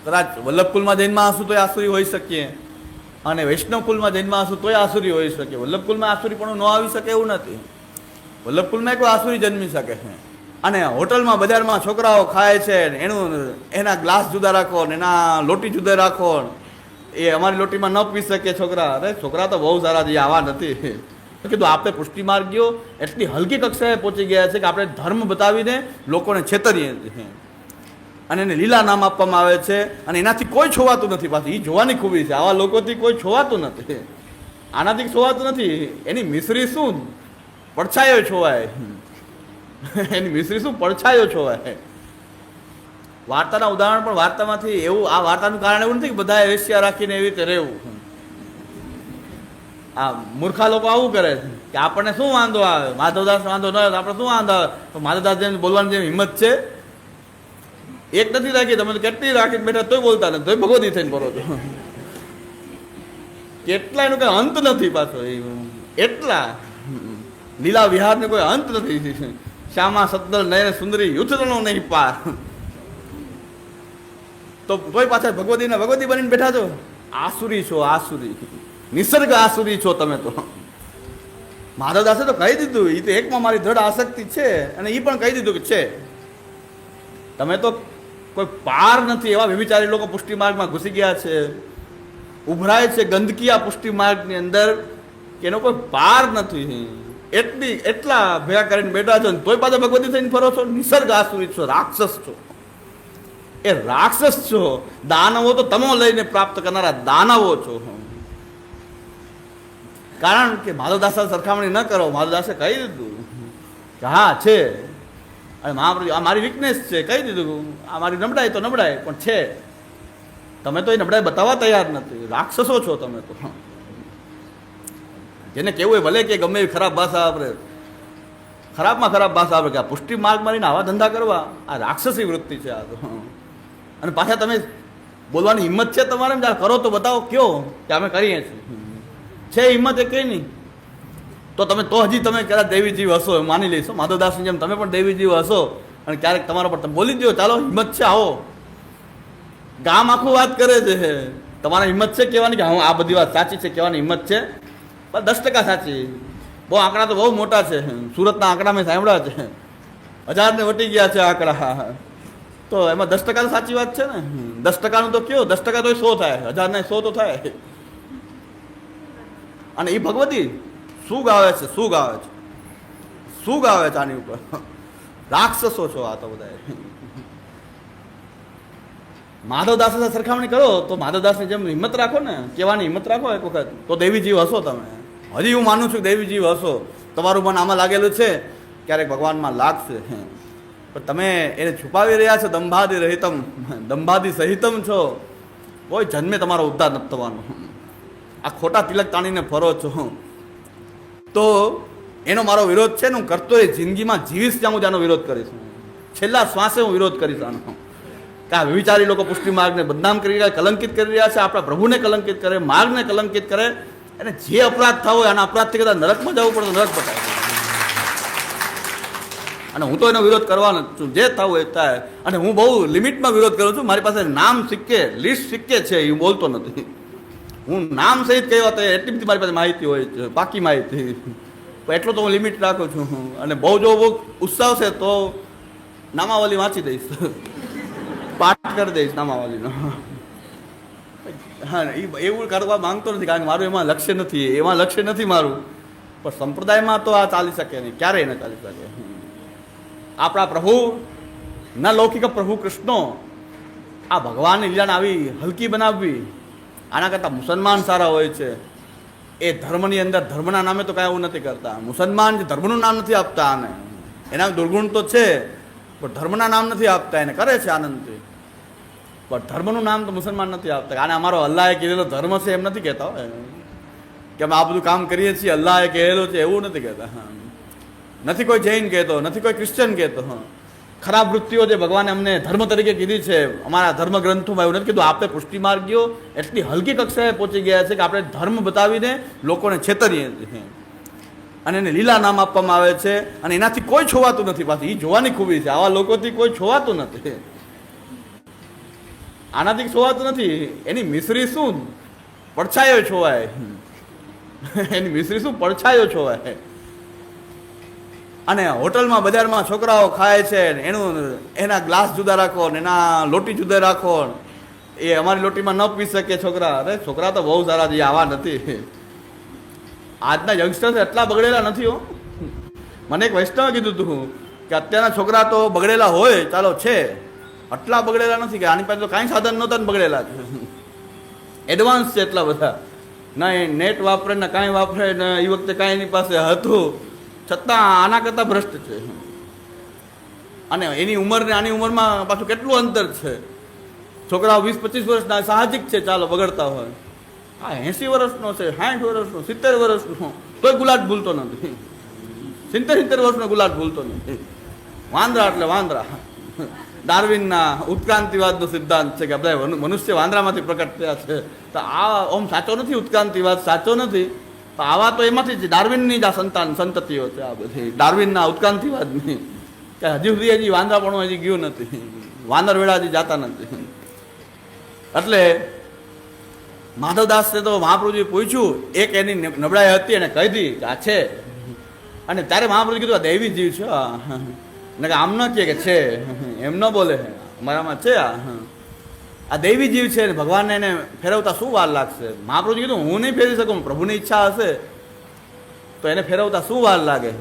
કદાચ વલ્લભ કુલમાં જન્મમાં હશું તોય આસુરી હોઈ શકીએ, અને વૈષ્ણવ કુલમાં જન્મમાં હશું તોય આસુરી હોઈ શકે. વલ્લભ કુલમાં આસુરી પણ ન આવી શકે એવું નથી. વલ્લભ કુલમાં કોઈ આસુરી જન્મી શકે છે. અને હોટલમાં બજારમાં છોકરાઓ ખાય છે, એના ગ્લાસ જુદા રાખો ને એના લોટી જુદા રાખો, એ અમારી લોટીમાં ન પી શકે છોકરા. અરે છોકરા તો બહુ સારા છે, આવા નથી. કીધું આપણે પુષ્ટિ માર્ગીઓ એટલી હલકી કક્ષાએ પહોંચી ગયા છે કે આપણે ધર્મ બતાવીને લોકોને છેતરીએ છીએ, અને એને લીલા નામ આપવામાં આવે છે, અને એનાથી કોઈ છોવાતું નથી. પાછું એ જોવાની ખૂબી છે, આવા લોકોથી કોઈ છોવાતું નથી. આનાથી છોવાતું નથી. એની મિશ્રી શું પડછાયો છોવાય, એની મિશ્રી શું પડછાયો છોવાય. વાર્તાના ઉદાહરણ પણ વાર્તામાંથી એવું, આ વાર્તાનું કારણ એવું નથી કે બધા એશિયા રાખીને એવી રીતે રહેવું. આ મૂર્ખા લોકો આવું કરે છે કે આપણને શું વાંધો આવે, માધવદાસ વાંધો ન આવે તો આપણે શું વાંધો આવે. તો માધવદાસ જેમ બોલવાની જેમ હિંમત છે એક નથી રાખી, તમે કેટલી રાખીને બેઠા તોય બોલતા નથી, તોય ભગવતી થઈને બોલો છો. કેટલા એનો કઈ અંત નથી પાછો. એટલા લીલા વિહારને કોઈ અંત નથી. શ્યામા સદલ નયન સુંદરી યુથનો નહીં પાર. તો તોય પાછા ભગવતીના ભગવતી બનીને બેઠા છો. આસુરી છો, આસુરી, નિસર્ગ આસુરી છો તમે તો. માધવદાસે તો કહી દીધું, એ તો એકમાં મારી દ્રઢ આસક્તિ છે, અને એ પણ કહી દીધું કે છે. તમે તો કોઈ પાર નથી. એવા વ્યભિચારી લોકો પુષ્ટિ માર્ગમાં ઘૂસી ગયા છે, ઉભરાય છે ગંદકી આ પુષ્ટિ માર્ગની અંદર, કે એનો કોઈ પાર નથી. એટલા ભેગા કરીને બેઠા છો, તોય પાછા ભગવતી થઈને ફરો છો. નિસર્ગ આસુરી છો, રાક્ષસ છો. એ રાક્ષસ છો. દાનવો તો તમો લઈને પ્રાપ્ત કરનારા દાનવો છો. કારણ કે માધવદાસ સરખામણી ન કરો. માધવદાસે કહી દીધું કે હા છે, અને મહાપ્રભુ આ મારી વીકનેસ છે, કહી દીધું. આ મારી નબળાઈ તો નબળાઈ પણ છે. તમે તો એ નબળાઈ બતાવવા તૈયાર નથી. રાક્ષસો છો તમે તો. જેને કેવું એ ભલે કે ગમે એવી ખરાબ ભાષા વાપરે, ખરાબમાં ખરાબ ભાષા વાપરે કે આ પુષ્ટિ માર્ગ મારીને આવા ધંધા કરવા, આ રાક્ષસી વૃત્તિ છે આ તો. અને પાછા તમે બોલવાની હિંમત છે તમારે, જ્યારે કરો તો બતાવો, કયો કે અમે કરીએ છીએ. છે હિંમત એ કઈ નહીં તો તમે તો હજી તમે ક્યારેક દેવી જીવ હશો માની લઈશો. માધવદાસની જેમ તમે પણ દેવી જીવ હશો, અને ક્યારેક તમારા પર તમે બોલી દો, ચાલો હિંમત છે આવો. ગામ આખું વાત કરે છે, તમારે હિંમત છે કહેવાની કે હા આ બધી વાત સાચી છે કહેવાની હિંમત છે, પણ 10% સાચી. બહુ આંકડા તો બહુ મોટા છે. સુરતના આંકડા મેં સાંભળ્યા છે, 1000ને વટી ગયા છે આંકડા. તો એમાં 10% તો સાચી વાત છે ને. 10%નું તો કયો, 10% તો 100 થાય, 1000 ને 100 તો થાય. અને એ ભગવતી શું ગાવે છે, શું ગાવે છે, શું ગાવે છે આની ઉપર. રાક્ષસો છો આ તો બધા. માધવદાસ સાથે સરખામણી કરો તો માધવદાસની જેમ હિંમત રાખો ને, કહેવાની હિંમત રાખો એક વખત, તો દેવી જીવ હશો તમે. હજી હું માનું છું કે દેવી જીવ હશો. તમારું મન આમાં લાગેલું છે, ક્યારેક ભગવાનમાં લાગશે. પણ તમે એને છુપાવી રહ્યા છો. દંભાદી રહિતમ, દંભાદી સહિતમ છો. કોઈ જન્મે તમારો ઉદ્ધાર નથી થવાનો. આ ખોટા તિલક તાણીને ફરો છો. તો એનો મારો વિરોધ છે ને, હું કરતો એ જિંદગીમાં જીવીશ ત્યાં હું જાનો વિરોધ કરીશ. છેલ્લા શ્વાસે હું વિરોધ કરીશ આનો. કે આ વિચારી લોકો પુષ્ટિ માર્ગને બદનામ કરી રહ્યા, કલંકિત કરી રહ્યા છે, આપણા પ્રભુને કલંકિત કરે, માર્ગને કલંકિત કરે. અને જે અપરાધ થવો હોય આના અપરાધથી કદાચ નરકમાં જવું પડે તો નરક બતાવે. અને હું તો એનો વિરોધ કરવાનો છું, જે થવું એ થાય. અને હું બહુ લિમિટમાં વિરોધ કરું છું. મારી પાસે નામ સિક્કે, લિસ્ટ સિક્કે છે, એ બોલતો નથી. હું નામ સહિત કહેવા તો એટલી બધી મારી પાસે માહિતી હોય છે, બાકી માહિતી. એટલો તો હું લિમિટ રાખું છું. અને બહુ જો બહુ ઉત્સાહ છે તો નામાવલી વાંચી દઈશ, પાઠ કરી દઈશ નામાવલીનો. હા, એવું કરવા માંગતો નથી, કારણ કે મારું એમાં લક્ષ્ય નથી. એમાં લક્ષ્ય નથી મારું. પણ સંપ્રદાયમાં તો આ ચાલી શકે નહીં, ક્યારેય ન ચાલી શકે. આપણા પ્રભુ ન લૌકિક પ્રભુ કૃષ્ણો આ ભગવાનની લીલાને આવી હલકી બનાવવી, આના કરતાં મુસલમાન સારા હોય છે. એ ધર્મની અંદર ધર્મના નામે તો કાંઈ એવું નથી કરતા. મુસલમાન જે ધર્મનું નામ નથી આપતા, આને એના દુર્ગુણ તો છે, પણ ધર્મના નામ નથી આપતા. એને કરે છે આનંદથી, પણ ધર્મનું નામ તો મુસલમાન નથી આપતા. આને અમારો અલ્લાહે કહેલો ધર્મ છે એમ નથી કહેતા હોય કે અમે આ બધું કામ કરીએ છીએ, અલ્લાહે કહેલો છે એવું નથી કહેતા. નથી કોઈ જૈન કહેતો, નથી કોઈ ક્રિશ્ચન કહેતો. ખરાબ વૃત્તિઓ જે ભગવાને અમને ધર્મ તરીકે કીધી છે અમારા ધર્મ ગ્રંથોમાં, એવું નથી કીધું. આપણે પુષ્ટિ માર્ગીઓ એટલી હલકી કક્ષાએ પહોંચી ગયા છે કે આપણે ધર્મ બતાવીને લોકોને છેતરીએ છીએ. અને એને લીલા નામ આપવામાં આવે છે, અને એનાથી કોઈ છોવાતું નથી. પાછું એ જોવાની ખૂબી છે, આવા લોકોથી કોઈ છોવાતું નથી, આનાથી છોવાતું નથી. એની મિશ્રી શું પડછાયો છોવાય, એની મિશ્રી શું પડછાયો છોવાય. અને હોટલમાં બજારમાં છોકરાઓ ખાય છે, એના ગ્લાસ જુદા રાખો ને એના લોટી જુદા રાખો, એ અમારી લોટીમાં ન પી શકે છોકરા. અરે છોકરા તો બહુ સારા છે, આવા નથી. આજના યંગસ્ટર્સ એટલા બગડેલા નથી હો. મને એક વૈષ્ણવે કીધું હતું કે અત્યારના છોકરા તો બગડેલા હોય, ચાલો છે, આટલા બગડેલા નથી કે આની પાસે તો કાંઈ સાધન નહોતા ને બગડેલા છે. એડવાન્સ છે એટલા બધા, ના એ નેટ વાપરે ને કાંઈ વાપરે ને એ વખતે કાંઈ એની પાસે હતું, છતાં આના કરતાં ભ્રષ્ટ છે. અને એની ઉંમર ને આની ઉંમરમાં પાછું કેટલું અંતર છે. છોકરાઓ 20-25 વર્ષના સાહજિક છે, ચાલો બગડતા હોય. આ 80 વર્ષનો છે, 60 વર્ષનો, 70 વર્ષનો, તોય ગુલાટ ભૂલતો નથી. 70 વર્ષનો ગુલાટ ભૂલતો નથી. વાંદરા એટલે વાંદરા. ડાર્વિનના ઉત્ક્રાંતિવાદનો સિદ્ધાંત છે કે બધા મનુષ્ય વાંદરામાંથી પ્રકટ થયા છે. તો આ ઓમ સાચો નથી, ઉત્ક્રાંતિવાદ સાચો નથી. તો આવા તો એમાંથી જ ડાર્વિનની જ આ સંતતિઓ છે, આ બધી ડાર્વિનના ઉત્ક્રાંતિવાદની. કે હજી સુધી હજી વાંદરાપણું હજી ગયું નથી, વાંદર વેળા હજી જાતા નથી. એટલે માધવદાસને તો મહાપ્રભુજી પૂછ્યું, એક એની નબળાઈ હતી એને કહી દી આ છે. અને ત્યારે મહાપ્રભુજી કીધું આ દૈવી જીવ છે, ને આમ ન કહે કે છે, એમ ન બોલે, અમારામાં છે આ દૈવી જીવ છે, ને ભગવાનને એને ફેરવતા શું વાર લાગશે. મહાપ્રભુજી કીધું હું નહીં ફેરવી શકું, પ્રભુની ઈચ્છા હશે તો એને ફેરવતા શું વાર લાગે.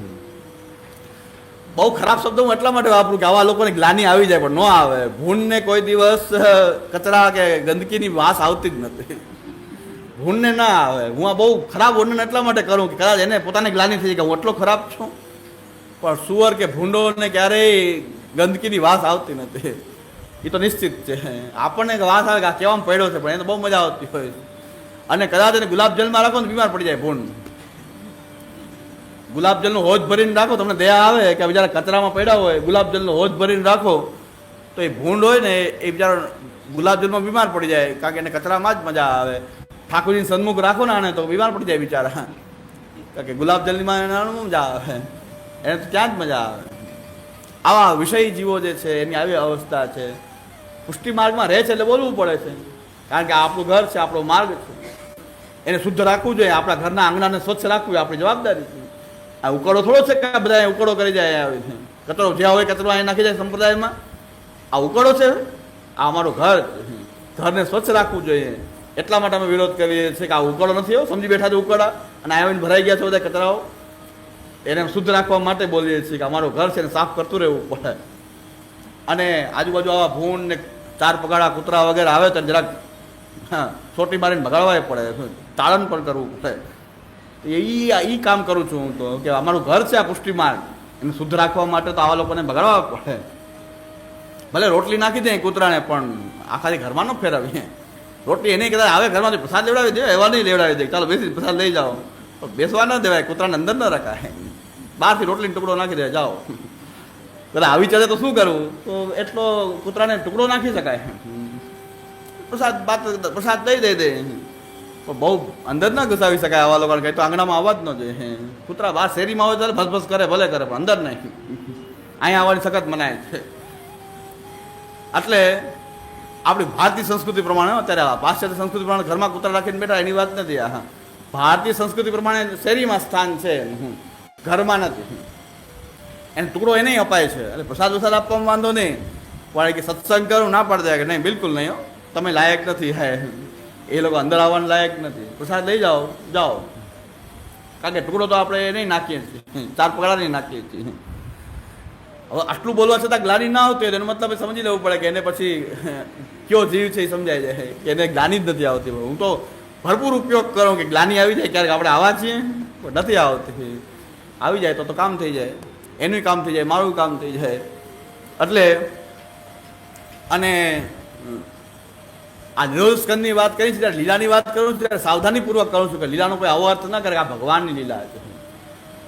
બહુ ખરાબ શબ્દો હું એટલા માટે વાપરું કે આવા લોકોને ગ્લાની આવી જાય, પણ ન આવે. ભૂનને કોઈ દિવસ કચરા કે ગંદકીની વાસ આવતી જ નથી, ભૂનને ના આવે. હું આ બહુ ખરાબ વર્ણન એટલા માટે કરું કે કદાચ એને પોતાને ગ્લાની થઈ જાય કે હું એટલો ખરાબ છું, પણ સુવર કે ભૂંડોને ક્યારેય ગંદકીની વાસ આવતી નથી, એ તો નિશ્ચિત છે. આપણને વાસ આવે કે આ કેવામાં પડ્યો છે, પણ એને તો બહુ મજા આવતી હોય. અને કદાચ એને ગુલાબજલમાં રાખો ને બીમાર પડી જાય ભૂંડ. ગુલાબજલનો હોજ ભરીને રાખો, તમને દયા આવે કે બિચારા કચરામાં પડ્યા હોય, ગુલાબજલનો હોજ ભરીને રાખો તો એ ભૂંડ હોય ને એ બિચારો ગુલાબજલમાં બીમાર પડી જાય, કારણ કે એને કચરામાં જ મજા આવે. ઠાકોરજીને સન્મુખ રાખો ને આને તો બીમાર પડી જાય બિચારા, કારણ કે ગુલાબજલમાં એનાનું મજા આવે, એને તો ત્યાં જ મજા આવે. આવા વિષયી જીવો જે છે એની આવી અવસ્થા છે. પુષ્ટિ માર્ગમાં રહે છે એટલે બોલવું પડે છે, કારણ કે આપણું ઘર છે, આપણો માર્ગ છે, એને શુદ્ધ રાખવું જોઈએ. આપણા ઘરના આંગણાને સ્વચ્છ રાખવું એ આપણી જવાબદારી છે. આ ઉકળો થોડો છે કે બધા ઉકળો કરી જાય, આવી છે કચરો જ્યાં હોય કચરો અહીં નાખી જાય સંપ્રદાયમાં. આ ઉકળો છે, આ અમારું ઘર છે, ઘરને સ્વચ્છ રાખવું જોઈએ. એટલા માટે અમે વિરોધ કરીએ છીએ કે આ ઉકળો નથી, એવો સમજી બેઠા છે ઉકળા, અને આવીને ભરાઈ ગયા છે બધા કચરાઓ. એને શુદ્ધ રાખવા માટે બોલીએ છીએ કે અમારું ઘર છે એને સાફ કરતું રહેવું પડે. અને આજુબાજુ આવા ભૂંડ ને 4 પગાડા કૂતરા વગેરે આવે તો જરાક છોટી મારીને ભગાડવા પડે, તાળન પણ કરવું પડે. એ કામ કરું છું હું તો, કે અમારું ઘર છે આ પુષ્ટિ માર્ગ, એને શુદ્ધ રાખવા માટે તો આવા લોકોને ભગાડવા પડે. ભલે રોટલી નાખી દે કૂતરાને, પણ આખાથી ઘરમાં ન ફેરવીએ. રોટલી એને કદાચ આવે ઘરમાંથી પ્રસાદ લેવડાવી દે, એવા નહીં લેવડાવી દે, ચાલો બેસી પ્રસાદ લઈ જાઓ, બેસવા ન દેવાય, કૂતરાને અંદર ન રખાય, બહારથી રોટલીનો ટુકડો નાખી દે જાઓ. કદાચ આવી ચડે તો શું કરવું, તો એટલો કૂતરાને ટુકડો નાખી શકાય, પ્રસાદ દઈ દે, પણ બહુ અંદર ન ઘુસાવી શકાય આવા લોકોને. કંઈ તો આંગણામાં આવવા જ ન જોઈએ. કૂતરા બહાર શેરીમાં હોય ત્યારે ભસભસ કરે, ભલે કરે, પણ અંદર નહીં. અહીંયા આવવાની સખત મનાય છે. એટલે આપણી ભારતીય સંસ્કૃતિ પ્રમાણે, અત્યારે પાશ્ચાત્ય સંસ્કૃતિ પ્રમાણે ઘરમાં કૂતરા રાખીને બેઠા એની વાત નથી. હા, ભારતીય સંસ્કૃતિ પ્રમાણે શેરીમાં સ્થાન છે, ઘરમાં નથી. એને ટુકડો એને અપાય છે, એટલે પ્રસાદ વસાદ આપવામાં વાંધો નહીં, પણ કે સત્સંગ કરું ના પાડી દે કે નહીં બિલકુલ નહીં હો, તમે લાયક નથી. હે એ લોકો અંદર આવવાનું લાયક નથી, પ્રસાદ લઈ જાઓ જાઓ, કારણ કે ટુકડો તો આપણે નહીં નાખીએ છીએ, 4 પગડા નહીં નાખીએ છીએ. હવે આટલું બોલવા છતાં ગ્લાની ના આવતી હોય એનો મતલબ સમજી લેવું પડે કે એને પછી કયો જીવ છે એ સમજાઈ જાય કે એને ગ્લાની જ નથી આવતી. હું તો ભરપૂર ઉપયોગ કરું કે ગ્લાની આવી જાય, ક્યારેક આપણે આવા છીએ નથી આવતી, આવી જાય તો કામ થઈ જાય, એનું કામ થઈ જાય, મારું કામ થઈ જાય. એટલે અને આ નિરોધ સ્કંદની વાત કરી છે ત્યારે લીલાની વાત કરું છું ત્યારે સાવધાનીપૂર્વક કરું છું કે લીલાનો કોઈ આવો અર્થ ના કરે કે આ ભગવાનની લીલા છે,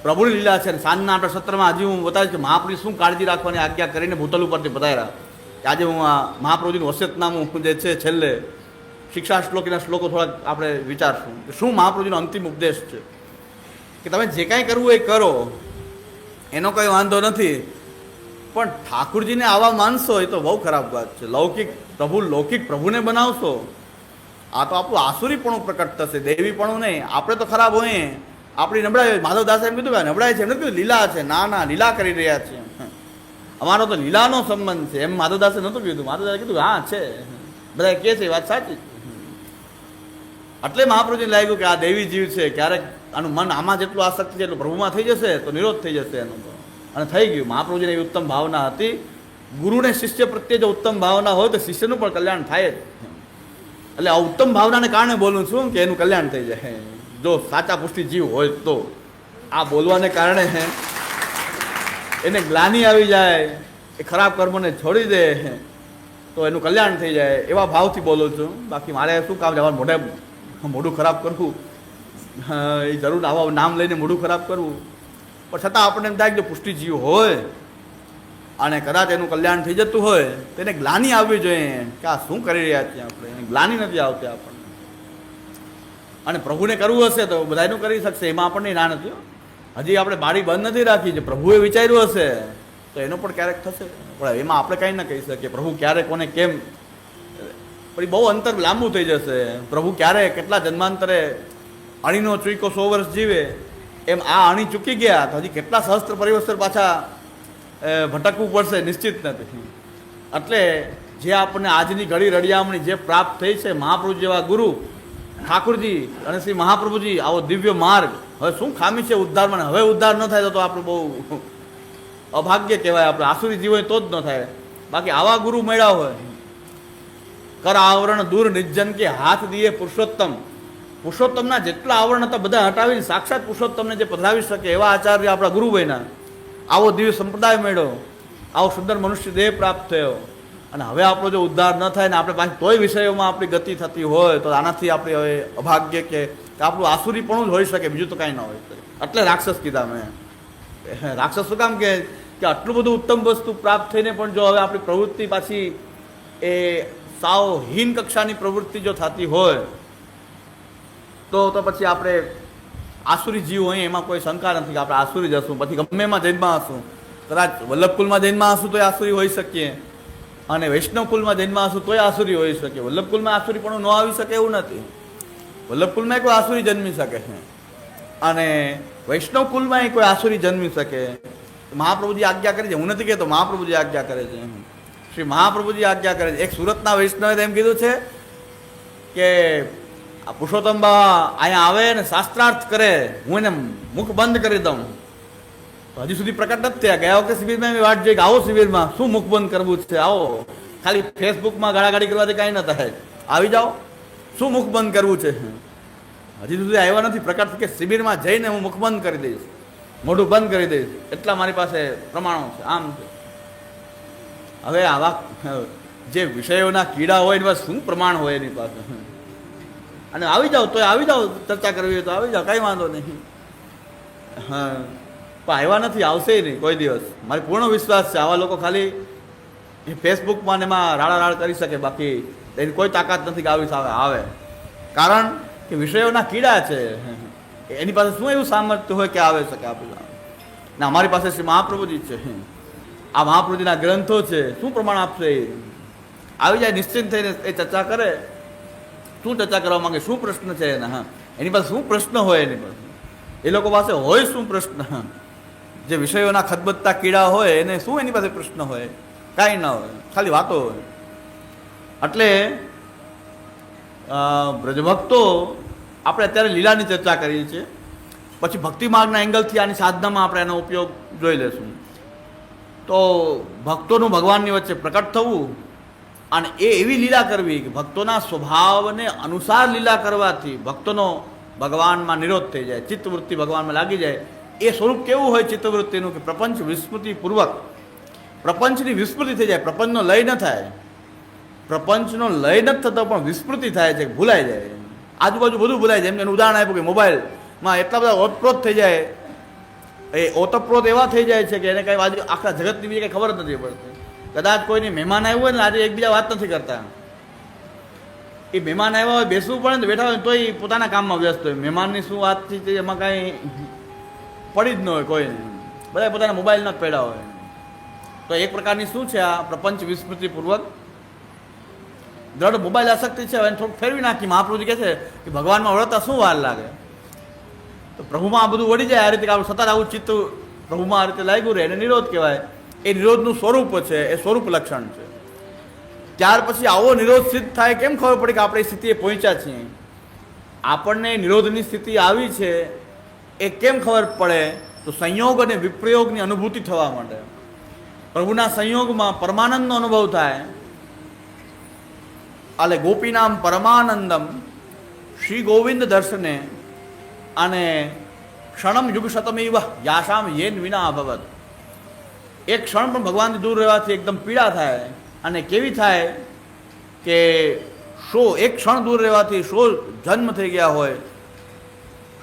પ્રભુની લીલા છે. સાંજના આપણે સત્રમાં હજી હું બતાવીશ કે મહાપ્રભુ શું કાળજી રાખવાની આજ્ઞા કરીને ભૂતલ ઉપરથી બતાવ્યા. આજે હું આ મહાપ્રભુજીનું વસિયતનામું જે છે છેલ્લે શિક્ષા શ્લોકીના શ્લોકો થોડાક આપણે વિચારશું કે શું મહાપ્રભુજીનો અંતિમ ઉપદેશ છે. કે તમે જે કાંઈ કરવું એ કરો, એનો કંઈ વાંધો નથી, પણ ઠાકુરજીને આવા માનશો એ તો બહુ ખરાબ વાત છે. લૌકિક પ્રભુને બનાવશો, આ તો આપણું આસુરીપણું પ્રકટ થશે, દેવીપણું નહીં. આપણે તો ખરાબ હોઈએ, આપણી નબળાઈ હોય. માધવદાસે એમ કીધું કે નબળાઈ છે, એમ નથી કીધું લીલા છે. ના ના, લીલા કરી રહ્યા છે, અમારો તો લીલાનો સંબંધ છે, એમ માધવદાસે નહોતું કીધું. માધવદાસે કીધું હા છે, બધા કહે છે વાત સાચી. એટલે મહાપ્રભુજીને લાગ્યું કે આ દેવી જીવ છે, ક્યારેક આનું મન આમાં જેટલું આસક્તિ છે એટલું પ્રભુમાં થઈ જશે તો નિરોધ થઈ જશે એનો. અને થઈ ગયું. મહાપ્રભુજીને એવી ઉત્તમ ભાવના હતી. ગુરુને શિષ્ય પ્રત્યે જો ઉત્તમ ભાવના હોય તો શિષ્યનું પણ કલ્યાણ થાય જ. એટલે આ ઉત્તમ ભાવનાને કારણે બોલું છું કે એનું કલ્યાણ થઈ જાય, જો સાચા પુષ્ટિ જીવ હોય તો. આ બોલવાને કારણે એને ગ્લાનિ આવી જાય, એ ખરાબ કર્મને છોડી દે તો એનું કલ્યાણ થઈ જાય, એવા ભાવથી બોલું છું. બાકી મારે શું કામ જવાનું મોઢું ખરાબ કરવું, એ જરૂર આવા નામ લઈને મોઢું ખરાબ કરવું. પણ છતાં આપણને એમ થાય કે જો પુષ્ટિ જીવ હોય અને કદાચ એનું કલ્યાણ થઈ જતું હોય તો એને ગ્લાનિ આવવી જોઈએ કે આ શું કરી રહ્યા છીએ આપણે. ગ્લાનિ નથી આવતી આપણને. અને પ્રભુને કરવું હશે તો બધાનું કરી શકશે, એમાં આપણને ના નથી. હજી આપણે બારી બંધ નથી રાખી. જે પ્રભુએ વિચાર્યું હશે તો એનો પણ ક્યારેક થશે, પણ એમાં આપણે કંઈ ના કહી શકીએ પ્રભુ ક્યારે કોને કેમ. પણ બહુ અંતર લાંબુ થઈ જશે. પ્રભુ ક્યારે કેટલા જન્માંતરે અણીનો ચૂકો 100 વર્ષ જીવે, એમ આ અણી ચૂકી ગયા તો હજી કેટલા સહસ્ત્ર પરિવર્તન પાછા ભટકવું પડશે નિશ્ચિત નથી. એટલે જે આપણને આજની ઘડી રડિયામણી જે પ્રાપ્ત થઈ છે, મહાપ્રભુ જેવા ગુરુ ઠાકુરજી અને શ્રી મહાપ્રભુજી, આવો દિવ્ય માર્ગ, હવે શું ખામી છે ઉદ્ધારમાં? હવે ઉદ્ધાર ન થાય તો આપણું બહુ અભાગ્ય કહેવાય. આપણે આસુરી જીવ હોય તો જ ન થાય. બાકી આવા ગુરુ મળ્યા હોય. કર આવરણ દૂર નિર્જન કે હાથ દીએ પુરુષોત્તમ. પુરુષોત્તમના જેટલા આવરણ હતા બધા હટાવીને સાક્ષાત પુરુષોત્તમને જે પધરાવી શકે એવા આચાર્ય આપણા ગુરુ બન્યા. આવો દિવ્ય સંપ્રદાય મળ્યો, આવો સુંદર મનુષ્ય દેહ પ્રાપ્ત થયો. અને હવે આપણો જો ઉદ્ધાર ન થાય ને આપણે પાસે તોય વિષયોમાં આપણી ગતિ થતી હોય તો આનાથી આપણે હવે અભાગ્ય કે આપણું આસુરીપણું જ હોઈ શકે, બીજું તો કાંઈ ન હોય. એટલે રાક્ષસ કીધા મેં. રાક્ષસ શું કામ કે આટલું બધું ઉત્તમ વસ્તુ પ્રાપ્ત થઈને પણ જો હવે આપણી પ્રવૃત્તિ પાછી એ સાવ હીન કક્ષાની પ્રવૃત્તિ જો થતી હોય તો પછી આપણે આસુરી જીવ હોય એમાં કોઈ શંકા નથી કે આપણે આસુરી જશું. પછી ગમે એમાં જન્મમાં હશું, કદાચ વલ્લભકુલમાં જન્મમાં હશું તોય આસુરી હોઈ શકીએ, અને વૈષ્ણવકુલમાં જન્મમાં હશું તોય આસુરી હોઈ શકે. વલ્લભકુલમાં આસુરી પણ ન આવી શકે એવું નથી. વલ્લભકુલમાં કોઈ આસુરી જન્મી શકે છે અને વૈષ્ણવકુલમાં કોઈ આસુરી જન્મી શકે. મહાપ્રભુજી આજ્ઞા કરી છે, હું નથી કહેતો, મહાપ્રભુજી આજ્ઞા કરે છે. શ્રી મહાપ્રભુજી આજ્ઞા કરે છે. એક સુરતના વૈષ્ણવે એમ કીધું છે કે આ પુરુષોત્તમ બાબા અહીંયા આવે ને શાસ્ત્રાર્થ કરે, હું એને મુખ બંધ કરી દઉં. તો હજી સુધી પ્રકટ નથી થયા. ગયા વખતે શિબિરમાં એની વાટ જોઈ કે આવો શિબિરમાં શું મુખ બંધ કરવું છે, આવો. ખાલી ફેસબુકમાં ગાળાગાળી કરવાથી કાંઈ ન થાય, આવી જાઓ, શું મુખ બંધ કરવું છે. હજી સુધી આવ્યા નથી પ્રકટ કે શિબિરમાં જઈને હું મુખ બંધ કરી દઈશ, મોઢું બંધ કરી દઈશ, એટલા મારી પાસે પ્રમાણો છે, આમ છે. હવે આવા જે વિષયોના કીડા હોય એની પાસે શું પ્રમાણ હોય એની પાસે. અને આવી જાઓ તો આવી જાઓ, ચર્ચા કરવી હોય તો આવી જાઓ, કાંઈ વાંધો નહીં. હા, પણ આવ્યા નથી, આવશે નહીં કોઈ દિવસ. મારે પૂર્ણ વિશ્વાસ છે આવા લોકો ખાલી ફેસબુકમાં ને એમાં રાડારાડ કરી શકે, બાકી એની કોઈ તાકાત નથી કે આવી આવે. કારણ કે વિષયોના કીડા છે, એની પાસે શું એવું સામર્થ્ય હોય કે આવે શકે આપણે. ને અમારી પાસે શ્રી મહાપ્રભુજી છે, આ મહાપ્રભુજીના ગ્રંથો છે, શું પ્રમાણ આપશે? આવી જાય નિશ્ચિંત થઈને એ ચર્ચા કરે. શું ચર્ચા કરવા માંગે, શું પ્રશ્ન છે એના? હા, એની પાસે શું પ્રશ્ન હોય? એની પાસે એ લોકો પાસે હોય શું પ્રશ્ન? જે વિષયોના ખદબદતા કીડા હોય એને શું એની પાસે પ્રશ્ન હોય? કાંઈ ના હોય, ખાલી વાતો હોય. એટલે બ્રજભક્તો, આપણે અત્યારે લીલાની ચર્ચા કરીએ છીએ, પછી ભક્તિ માર્ગના એંગલથી આની સાધનામાં આપણે એનો ઉપયોગ જોઈ લેશું. તો ભક્તોનું ભગવાનની વચ્ચે પ્રકટ થવું અને એ એવી લીલા કરવી કે ભક્તોના સ્વભાવને અનુસાર લીલા કરવાથી ભક્તોનો ભગવાનમાં નિરોધ થઈ જાય, ચિત્તવૃત્તિ ભગવાનમાં લાગી જાય. એ સ્વરૂપ કેવું હોય ચિત્તવૃત્તિનું કે પ્રપંચ વિસ્મૃતિપૂર્વક, પ્રપંચની વિસ્મૃતિ થઈ જાય, પ્રપંચનો લય ન થાય. પ્રપંચનો લય નથી થતો પણ વિસ્મૃતિ થાય છે, ભૂલાઈ જાય, આજુબાજુ બધું ભૂલાઈ જાય. એનું ઉદાહરણ આપ્યું કે મોબાઈલમાં એટલા બધા ઓતપ્રોત થઈ જાય, એ ઓતપ્રોત એવા થઈ જાય છે કે એને કાંઈ આજે આખા જગતની બીજી કંઈ ખબર જ નથી પડતી. કદાચ કોઈની મહેમાન આવ્યું હોય ને, આજે એકબીજા વાત નથી કરતા, એ મહેમાન આવ્યા હોય બેસવું પડે ને બેઠા હોય તોય પોતાના કામમાં વ્યસ્ત હોય. મહેમાનની શું વાત છે એમાં કાંઈ પડી જ ન હોય કોઈને, બધા પોતાના મોબાઈલના જ પડ્યા હોય. તો એક પ્રકારની શું છે આ પ્રપંચ વિસ્મૃતિપૂર્વક દ્રઢ મોબાઈલ આસક્તિ છે. હવે થોડુંક ફેરવી નાખી. મહાપ્રભુજી કહે છે કે ભગવાનમાં વળતા શું વાર લાગે, તો પ્રભુમાં આ બધું વળી જાય. આ રીતે આપણું સતત આવું ચિત્ત પ્રભુમાં આ રીતે લાગ્યું રહે એને નિરોધ કહેવાય. એ નિરોધનું સ્વરૂપ છે, એ સ્વરૂપ લક્ષણ છે. ત્યાર પછી આવો નિરોધ સિદ્ધ થાય કેમ ખબર પડી કે આપણે એ સ્થિતિએ પહોંચ્યા છીએ? આપણને નિરોધની સ્થિતિ આવી છે એ કેમ ખબર પડે? તો સંયોગ અને વિપ્રયોગની અનુભૂતિ થવા માંડે. પ્રભુના સંયોગમાં પરમાનંદનો અનુભવ થાય. આલે ગોપીનામ પરમાનંદમ શ્રી ગોવિંદ દર્શને અને ક્ષણમ યુગ શતમેવ યાશામ યેન વિના અભવત. એક ક્ષણ પણ ભગવાનથી દૂર રહેવાથી એકદમ પીડા થાય. અને કેવી થાય કે એક ક્ષણ દૂર રહેવાથી 100 જન્મ થઈ ગયા હોય,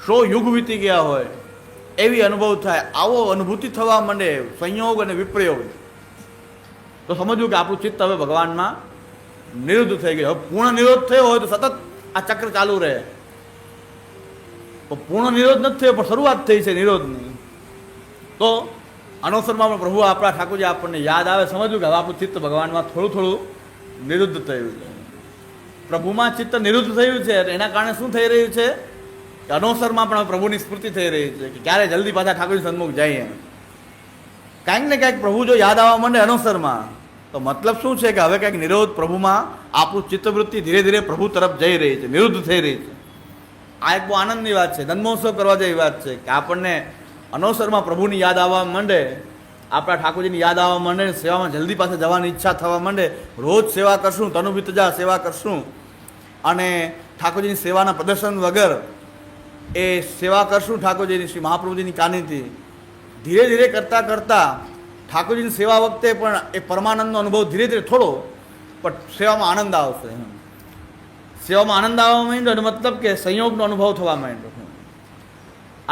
100 યુગ વીતી ગયા હોય એવી અનુભવ થાય. આવો અનુભૂતિ થવા માંડે સંયોગ અને વિપ્રયોગ, તો સમજવું કે આપણું ચિત્ત હવે ભગવાનમાં નિરુદ્ધ થઈ ગયું. હવે પૂર્ણ નિરોધ થયો હોય તો સતત આ ચક્ર ચાલુ રહે. પૂર્ણ નિરોધ નથી થયો પણ શરૂઆત થઈ છે નિરોધની. તો અનવસરમાં પણ પ્રભુ આપણા ઠાકોરજી આપણને યાદ આવે. સમજવું કે હવે આપણું ચિત્ત ભગવાનમાં થોડું થોડું નિરુદ્ધ થયું છે. પ્રભુમાં ચિત્ત નિરુદ્ધ થયું છે એના કારણે શું થઈ રહ્યું છે કે અનવસરમાં પણ પ્રભુની સ્મૃતિ થઈ રહી છે કે ક્યારે જલ્દી પાછા ઠાકોરજી સન્મુખ જઈએ. કાંઈક ને કાંઈક પ્રભુ જો યાદ આવવા માંડે અનવસરમાં, તો મતલબ શું છે કે હવે કંઈક નિરોધ પ્રભુમાં આપણું ચિત્તવૃત્તિ ધીરે ધીરે પ્રભુ તરફ જઈ રહી છે, નિરુદ્ધ થઈ રહી છે. આ એક બહુ આનંદની વાત છે, જન્મોત્સવ કરવા જેવી વાત છે કે આપણને અનવસરમાં પ્રભુની યાદ આવવા માંડે, આપણા ઠાકોરજીની યાદ આવવા માંડે, સેવામાં જલ્દી પાસે જવાની ઈચ્છા થવા માંડે. રોજ સેવા કરશું, તનુવિતજા સેવા કરશું અને ઠાકોરજીની સેવાના પ્રદર્શન વગર એ સેવા કરશું ઠાકોરજીની શ્રી મહાપ્રભુજીની કાનીથી. ધીરે ધીરે કરતાં કરતાં ઠાકોરજીની સેવા વખતે પણ એ પરમાનંદનો અનુભવ ધીરે ધીરે થોડો પણ સેવામાં આનંદ આવશે. સેવામાં આનંદ આવવા માંડ્યો મતલબ કે સંયોગનો અનુભવ થવા માંડ્યો.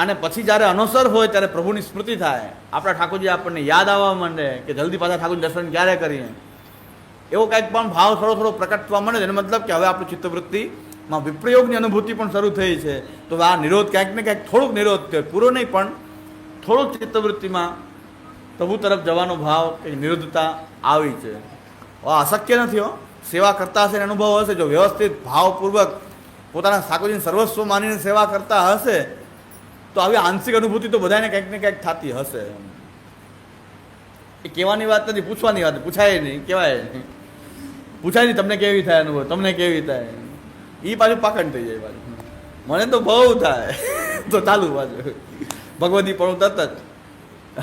અને પછી જ્યારે અનવસર હોય ત્યારે પ્રભુની સ્મૃતિ થાય, આપણા ઠાકોરજી આપણને યાદ આવવા માંડે કે જલ્દી પાછા ઠાકોરજી દર્શન ક્યારે કરીએ. એવો કંઈક પણ ભાવ થોડો થોડો પ્રકટ થવા માંડે એનો મતલબ કે હવે આપણું ચિત્તવૃત્તિમાં વિપ્રયોગની અનુભૂતિ પણ શરૂ થઈ છે. તો આ નિરોધ ક્યાંક ને ક્યાંક થોડુંક નિરોધ થયો, પૂરો નહીં પણ થોડુંક ચિત્તવૃત્તિમાં પ્રભુ તરફ જવાનો ભાવ કે નિરુદ્ધતા આવી છે. અશક્ય નથી હો, સેવા કરતા હશે અનુભવ હશે. જો વ્યવસ્થિત ભાવપૂર્વક પોતાના ઠાકોરજીને સર્વસ્વ માનીને સેવા કરતા હશે તો આવી આંશિક અનુભૂતિ તો બધાને કંઈક ને કંઈક થતી હશે. એ કહેવાની વાત નથી, પૂછવાની વાત. પૂછાય નહીં, કહેવાય નહીં, પૂછાય નહીં તમને કેવી થાય અનુભવ, તમને કેવી થાય. એ પાછું પાકડ થઈ જાય. પાછું મને તો બહુ થાય તો ચાલુ પાછું ભગવતી પણ તરત જ.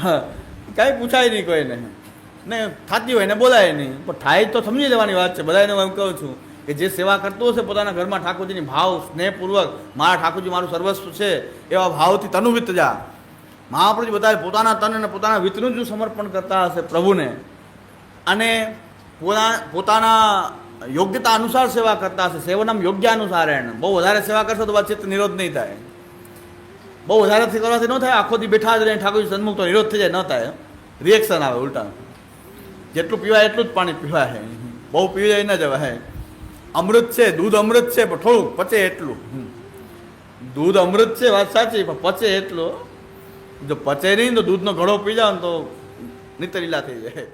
હા, કાંઈ પૂછાય નહીં કોઈને ને થતી હોય ને બોલાય નહીં, પણ થાય તો સમજી લેવાની વાત છે. બધાને હું એમ કહું છું કે જે સેવા કરતો હશે પોતાના ઘરમાં ઠાકોરજીની ભાવ સ્નેહપૂર્વક, મારા ઠાકોરજી મારું સર્વસ્વ છે એવા ભાવથી તનુવિત જા. મહાપ્રભુજી બધા પોતાના તન અને પોતાના વિતનું જ સમર્પણ કરતા હશે પ્રભુને અને પોતાના યોગ્યતા અનુસાર સેવા કરતા હશે. સેવનમ યોગ્ય અનુસાર એને બહુ વધારે સેવા કરશો તો ચિત્ત નિરોધ નહીં થાય. બહુ વધારેથી કરવાથી ન થાય. આખો દી બેઠા જ રહે ઠાકોરજી સન્મુખ તો નિરોધ થઈ જાય, ન થાય. રિએક્શન આવે ઉલટા. જેટલું પીવાય એટલું જ પાણી પીવાય, બહુ પી જાય ન જવાય. અમૃત છે, દૂધ અમૃત છે પણ થોડુંક પચે એટલું. દૂધ અમૃત છે વાત સાચી, પણ પચે એટલું. જો પચે નહીં તો દૂધનો ઘડો પી જાવ ને તો નિતરીલા થઈ જાય.